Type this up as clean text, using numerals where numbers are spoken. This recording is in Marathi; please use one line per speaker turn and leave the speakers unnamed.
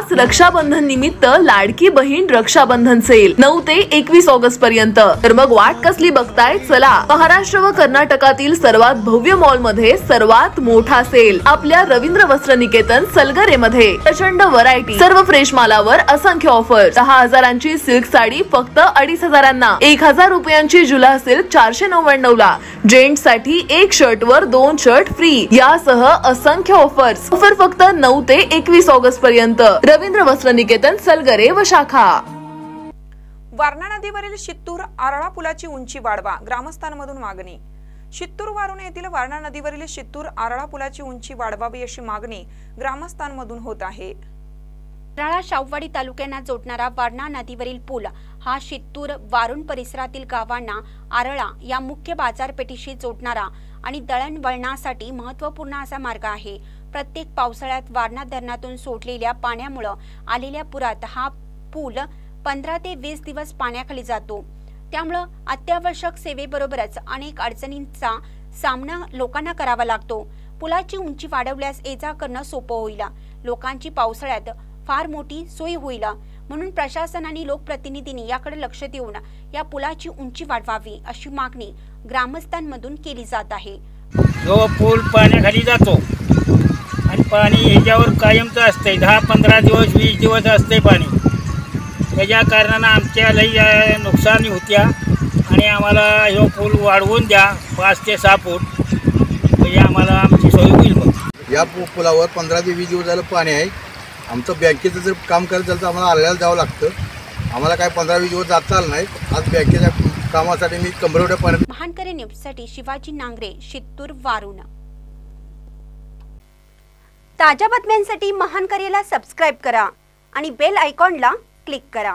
खास रक्षाबंधन निमित्त लाडकी बहीण रक्षाबंधन सेल 9 ते 21 ऑगस्ट पर्यंत। तर मग वाट कसली बघताय, चला महाराष्ट्र व कर्नाटकातील सर्वात भव्य मॉल मध्ये सर्वात मोठा सेल आपल्या रवींद्र वस्त्र निकेतन सलगरे मध्ये। प्रचंड व्हरायटी, सर्व फ्रेश मालावर असंख्य ऑफर। 10,000ची सिल्क साडी फक्त 2,500, 1,000 रुपयांची जुला सिल्क 499 ला, जेंट्स साठी 1 शर्ट वर 2 शर्ट फ्री यासह असंख्य ऑफर्स। ऑफर फक्त 9 ते 21 ऑगस्ट पर्यंत। रवींद्र वस्त्र निकेतन सलगरे व शाखा।
वारणा नदीवरील शित्तूर आरळा पुलाची उंची वाढवा, ग्रामस्थांमधून मागणी। शित्तूर वारुण येथील वारणा नदीवरील शित्तूर आरळा पुलाची उंची वाढवावी अशी मागणी ग्रामस्थांमधून होत आहे।
आरळा शाहूवाडी तालुक्यांना जोडणारा वारणा नदीवरील पूल हा शित्तूर वारुण परिसरातील गावांना आरळा या मुख्य बाजारपेठेशी जोडणारा आणि दळणवळणासाठी महत्त्वपूर्ण असा मार्ग आहे। प्रत्येक पावसाळ्यात वारणा धरणातून सोडलेल्या पाण्यामुळे आलेल्या पुरात हा पूल 15 ते 20 दिवस पाण्याखाली जातो। त्यामुळे अत्यावश्यक सेवेबरोबरच अनेक अडचणींचा सामना लोकांना करावा लागतो। पुलाची उंची वाढवल्यास ये-जा करणं सोपं होईल, लोकांची पावसाळ्यात फार मोठी सोय होईल, म्हणून प्रशासन आणि लोकप्रतिनिधींनी याकडे लक्ष देऊन या पुलाची उंची वाढवावी अशी मागणी ग्रामस्थांमधून केली जात आहे।
जो पूल पाण्याखाली जातो आणि पाणी याच्यावर कायमच असते, 10-15 दिवस 20 दिवस असते पाणी। त्याच्या कारणानं आमच्या लई नुकसानी होत्या आणि आम्हाला हे पूल वाढवून द्या 5 ते 6 फूट, म्हणजे आम्हाला आमची सोय होईल। मग
या पुलावर 15 ते 20 दिवस झालं पाणी आहे। आमचं बँकेचं जर काम करायचं झालं तर आम्हाला आल्याला जावं लागतं। आम्हाला काय 15-20 दिवस जाता आलं नाही। आज बँकेच्या कामासाठी मी कंबरवड्या पर्यंत।
महानकरी न्यूजसाठी शिवाजी नांगरे, शित्तूर वारुण। ताज्या बातम्यांसाठी महानकरीला सबस्क्राइब करा आणि बेल आयकॉनला क्लिक करा।